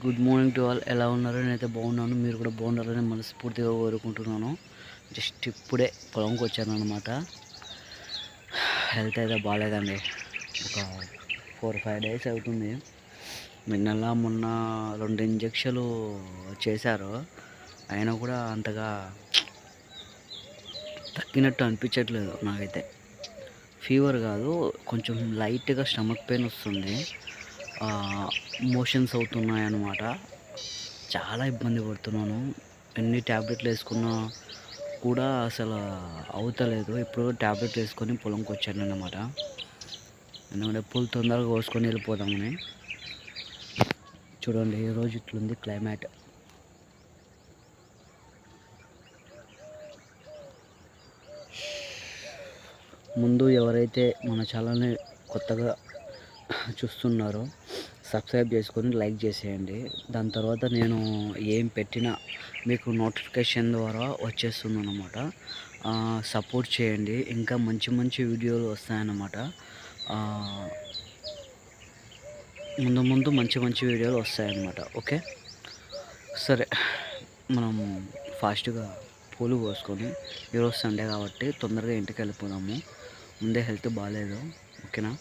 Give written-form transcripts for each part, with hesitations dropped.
Good morning to all. ఎలా ఉన్నారు? నేనైతే బాగున్నాను. మీరు కూడా బాగున్నారని మనస్ఫూర్తిగా కోరుకుంటున్నాను. జస్ట్ ఇప్పుడే పొలంకి వచ్చాను అనమాట. హెల్త్ అయితే బాగాలేదండి. ఒక 4-5 డేస్ అవుతుంది. నిన్నలా మొన్న 2 ఇంజక్షన్లు చేశారు. అయినా కూడా అంతగా తగ్గినట్టు అనిపించట్లేదు నాకైతే. ఫీవర్ కాదు, కొంచెం లైట్గా స్టమక్ పెయిన్ వస్తుంది. మోషన్స్ అవుతున్నాయి అన్నమాట. చాలా ఇబ్బంది పడుతున్నాను. ఎన్ని ట్యాబ్లెట్లు వేసుకున్నా కూడా అసలు అవుతలేదు. ఇప్పుడు ట్యాబ్లెట్లు వేసుకొని పొలంకి వచ్చాను అన్నమాట. ఎందుకంటే పూలు తొందరగా కోసుకొని వెళ్ళిపోదామని. చూడండి ఈరోజు ఇట్లుంది క్లైమేట్. ముందు ఎవరైతే మన ఛానల్ని కొత్తగా చూస్తున్నారో సబ్స్క్రైబ్ చేసుకొని లైక్ చేసేయండి. దాని తర్వాత నేను ఏం పెట్టినా మీకు నోటిఫికేషన్ ద్వారా వచ్చేస్తుంది అన్నమాట. సపోర్ట్ చేయండి. ఇంకా మంచి మంచి వీడియోలు వస్తాయన్నమాట. ముందు ముందు మంచి మంచి వీడియోలు వస్తాయన్నమాట. ఓకే, సరే. మనం ఫాస్ట్గా పూలు కోసుకొని, ఈరోజు సండే కాబట్టి తొందరగా ఇంటికి వెళ్ళిపోదాము. ముందే హెల్త్ బాగాలేదు. ఓకేనా?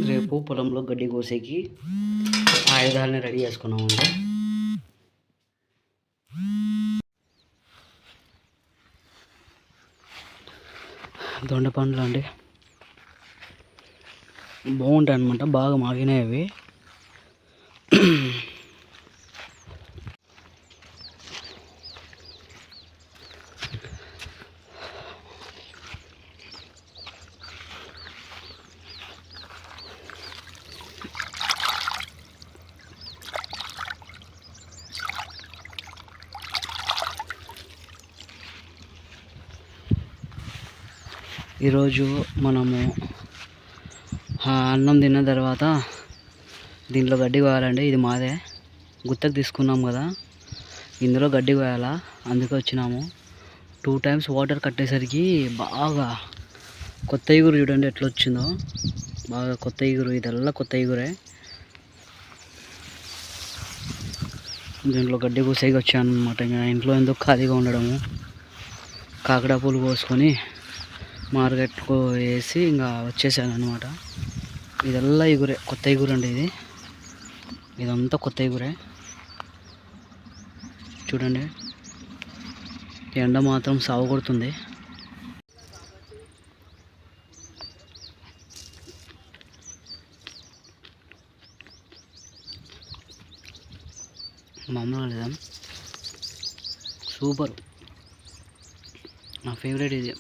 రేపు పొలంలో గడ్డి కోసేకి ఆయుధాలని రెడీ చేసుకున్నామండి. దొండ పండ్లు అండి, బాగుంటాయి అన్నమాట, బాగా మాగినాయి అవి. ఈరోజు మనము అన్నం తిన్న తర్వాత దీంట్లో గడ్డి కోయాలండి. ఇది మాదే, గుత్తకు తీసుకున్నాం కదా, ఇందులో గడ్డి కోయాలా, అందుకే వచ్చినాము. 2 times వాటర్ కట్టేసరికి బాగా కొత్త ఇగురు చూడండి ఎట్లా వచ్చిందో, బాగా కొత్త ఇగురు, ఇదల్లా కొత్త ఇగురే. దీంట్లో గడ్డి కోసేకి వచ్చాను అనమాట. ఇంకా ఇంట్లో ఎందుకు ఖాళీగా ఉండడము, కాకడా పూలు కోసుకొని మార్కెట్కు వేసి ఇంకా వచ్చేసాను అనమాట. ఇదల్లా ఇగురే, కొత్త ఇగురు అండి ఇది, ఇదంతా కొత్త ఇగురే. చూడండి, ఎండ మాత్రం సాగు కొడుతుంది. మామూలుగా లేదా, సూపర్, నా ఫేవరెట్ ఇది.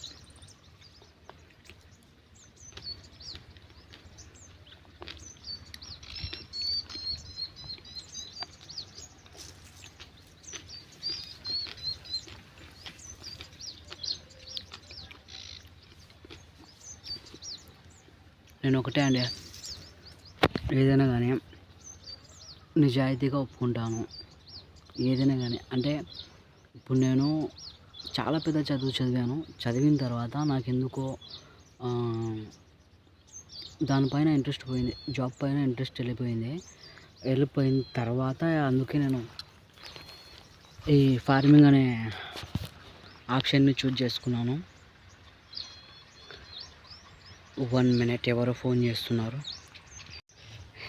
నేను ఒకటే అండి, ఏదైనా కానీ నిజాయితీగా ఒప్పుకుంటాను. ఏదైనా కానీ అంటే ఇప్పుడు నేను చాలా పెద్ద చదువు చదివాను. చదివిన తర్వాత నాకెందుకో దానిపైన ఇంట్రెస్ట్ పోయింది, జాబ్ పైన ఇంట్రెస్ట్ వెళ్ళిపోయిన తర్వాత అందుకే నేను ఈ ఫార్మింగ్ అనే ఆప్షన్ని చూజ్ చేసుకున్నాను. 1 minute, ఎవరో ఫోన్ చేస్తున్నారు.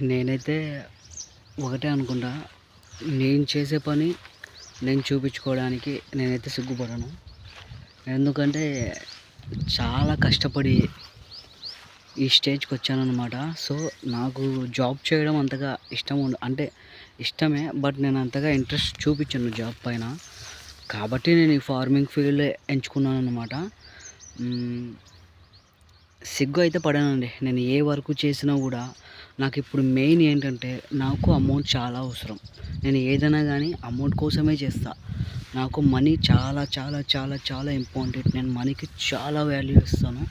నేనైతే ఒకటే అనుకుంటా, నేను చేసే పని నేను చూపించుకోవడానికి నేనైతే సిగ్గుపడను. ఎందుకంటే చాలా కష్టపడి ఈ స్టేజ్కి వచ్చానన్నమాట. సో నాకు జాబ్ చేయడం అంతగా అంటే ఇష్టమే, బట్ నేను అంతగా ఇంట్రెస్ట్ చూపించాను జాబ్ పైన. కాబట్టి నేను ఈ ఫార్మింగ్ ఫీల్డ్ ఎంచుకున్నాను అన్నమాట. సిగ్గు అయితే పడానండి. నేను ఏ వర్క్ చేసినా కూడా నాకు ఇప్పుడు మెయిన్ ఏంటంటే, నాకు అమౌంట్ చాలా అవసరం. నేను ఏదైనా కానీ అమౌంట్ కోసమే చేస్తా. నాకు మనీ చాలా చాలా చాలా చాలా ఇంపార్టెంట్. నేను మనీకి చాలా వాల్యూ ఇస్తాను.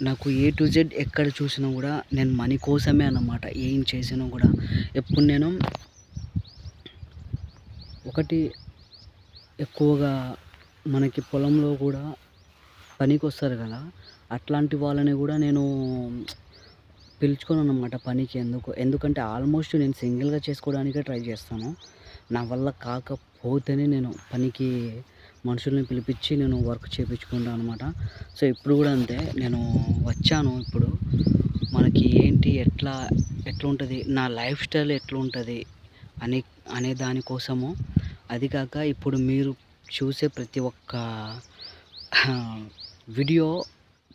నాకు A to Z ఎక్కడ చూసినా కూడా నేను మనీ కోసమే అన్నమాట. ఏం చేసినా కూడా ఎప్పుడు నేను ఒకటి ఎక్కువగా మనకి పొలంలో కూడా పనికి వస్తారు కదా, అట్లాంటి వాళ్ళని కూడా నేను పిలుచుకోను అన్నమాట పనికి. ఎందుకంటే ఆల్మోస్ట్ నేను సింగిల్గా చేసుకోవడానికే ట్రై చేస్తాను. నా వల్ల కాకపోతేనే నేను పనికి మనుషుల్ని పిలిపించి నేను వర్క్ చేయించుకుంటాను అనమాట. సో ఇప్పుడు కూడా అంతే, నేను వచ్చాను ఇప్పుడు మనకి ఏంటి ఎట్లా ఉంటుంది, నా లైఫ్ స్టైల్ ఎట్లుంటుంది అనే దానికోసము అది కాక ఇప్పుడు మీరు చూసే ప్రతి ఒక్క వీడియో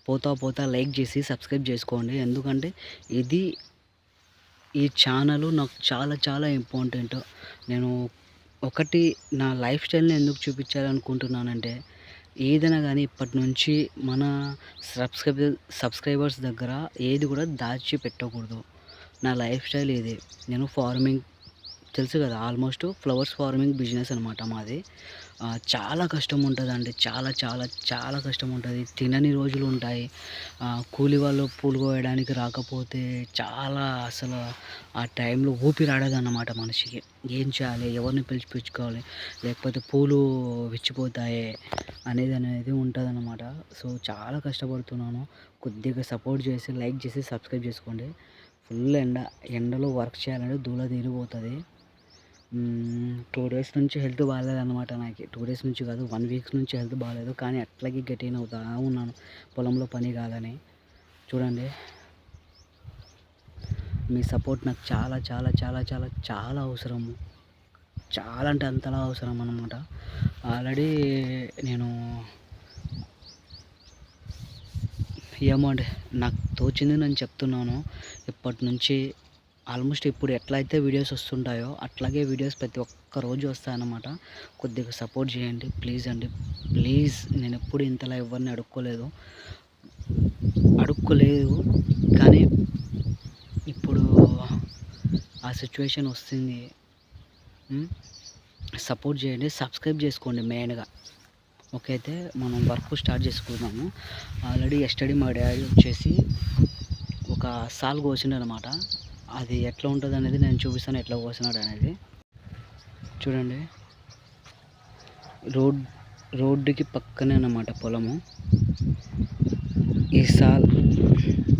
పోతా లైక్ చేసి సబ్స్క్రైబ్ చేసుకోండి. ఎందుకంటే ఈ ఛానల్ నాకు చాలా ఇంపార్టెంట్. నేను ఒకటి నా లైఫ్ స్టైల్ని ఎందుకు చూపించాలనుకుంటున్నానంటే, ఏదైనా కానీ ఇప్పటి నుంచి మన సబ్స్క్రైబర్స్ దగ్గర ఏది కూడా దాచిపెట్టకూడదు. నా లైఫ్ స్టైల్ ఇది. నేను ఫార్మింగ్ తెలుసు కదా, ఆల్మోస్ట్ ఫ్లవర్స్ ఫార్మింగ్ బిజినెస్ అనమాట మాది. చాలా కష్టం ఉంటుందండి, చాలా కష్టం ఉంటుంది. తినని రోజులు ఉంటాయి. కూలి వాళ్ళు పూలు కోయడానికి రాకపోతే చాలా అసలు ఆ టైంలో ఊపిరాడదన్నమాట మనిషికి. ఏం చేయాలి, ఎవరిని పిలుచుకోవాలి, లేకపోతే పూలు విచ్చిపోతాయి అనేది ఉంటుందన్నమాట. సో చాలా కష్టపడుతున్నాను. కొద్దిగా సపోర్ట్ చేసి లైక్ చేసి సబ్స్క్రైబ్ చేసుకోండి. ఫుల్ ఎండలో వర్క్ చేయాలంటే దూల తీరిపోతుంది. 2 డేస్ నుంచి హెల్త్ బాగాలేదన్నమాట నాకు. 2 డేస్ నుంచి కాదు, 1 వీక్ నుంచి హెల్త్ బాగాలేదు. కానీ అట్లాగే గెయిన్ అవుతా ఉన్నాను పొలంలో పని కాదని. చూడండి, మీ సపోర్ట్ నాకు చాలా అవసరము. చాలా అంటే అంతలా అవసరం అన్నమాట. ఆల్రెడీ నేను ఏమో అండి, నాకు తోచింది నేను చెప్తున్నాను. ఇప్పటి నుంచి ఆల్మోస్ట్ ఇప్పుడు ఎట్లయితే వీడియోస్ వస్తుంటాయో అట్లాగే వీడియోస్ ప్రతి ఒక్క రోజు వస్తాయన్నమాట. కొద్దిగా సపోర్ట్ చేయండి ప్లీజ్ అండి, ప్లీజ్. నేను ఎప్పుడు ఇంతలా ఎవరిని అడుక్కోలేదు, కానీ ఇప్పుడు ఆ సిచ్యువేషన్ వస్తుంది. సపోర్ట్ చేయండి, సబ్స్క్రైబ్ చేసుకోండి మెయిన్గా. ఓకే, అయితే మనం వర్క్ స్టార్ట్ చేసుకుందాము. ఆల్రెడీ ఎస్టర్డే మా డాడీ వచ్చేసి ఒక సాల్ కోసిండు అనమాట. అది ఎట్లా ఉంటుంది అనేది నేను చూపిస్తాను, ఎట్లా కోసినాడు అనేది. చూడండి, రోడ్డుకి పక్కనే అన్నమాట పొలము. ఈ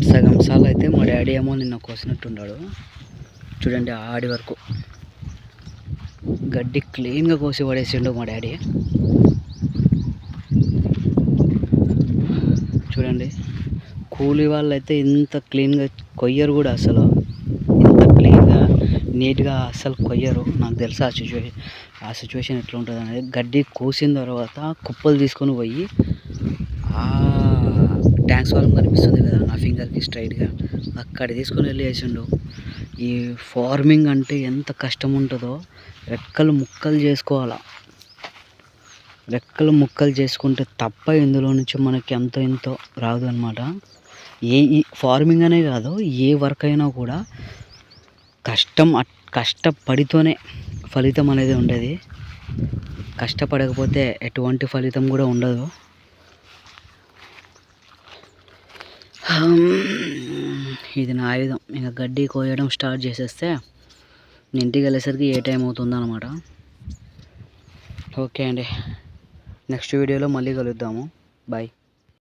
సగం సాల్ అయితే మా డాడీ ఏమో నిన్న కోసినట్టున్నాడు. చూడండి, ఆడి వరకు గడ్డి క్లీన్గా కోసి పడేసిండు మా డాడీ. చూడండి, కూలీ వాళ్ళు అయితే ఇంత క్లీన్గా కొయ్యరు కూడా, అసలు ఇంత క్లీన్గా నీట్గా అస్సలు కొయ్యరు. నాకు తెలుసు ఆ సిచ్యువేషన్ ఎట్లా ఉంటుంది అనేది. గడ్డి కోసిన తర్వాత కుప్పలు తీసుకొని పోయి ఆ ట్రాన్స్ఫార్మర్ కనిపిస్తుంది కదా నా ఫింగర్కి స్ట్రైట్గా, అక్కడ తీసుకొని వెళ్ళి వేసిండు. ఈ ఫార్మింగ్ అంటే ఎంత కష్టం ఉంటుందో రెక్కలు ముక్కలు చేసుకుంటే తప్ప ఇందులో నుంచి మనకి ఎంతో రాదు అనమాట. ఈ ఫార్మింగ్ అనే కాదు, ఏ వర్క్ అయినా కూడా కష్టపడితోనే ఫలితం అనేది ఉండేది. కష్టపడకపోతే ఎటువంటి ఫలితం కూడా ఉండదు. ఇది నా ఆయుధం. ఇంకా గడ్డి కోయడం స్టార్ట్ చేసేస్తే ఇంటికి వెళ్ళేసరికి ఏ టైం అవుతుందో అనమాట. ఓకే అండి, నెక్స్ట్ వీడియోలో మళ్ళీ కలుద్దాము. బాయ్.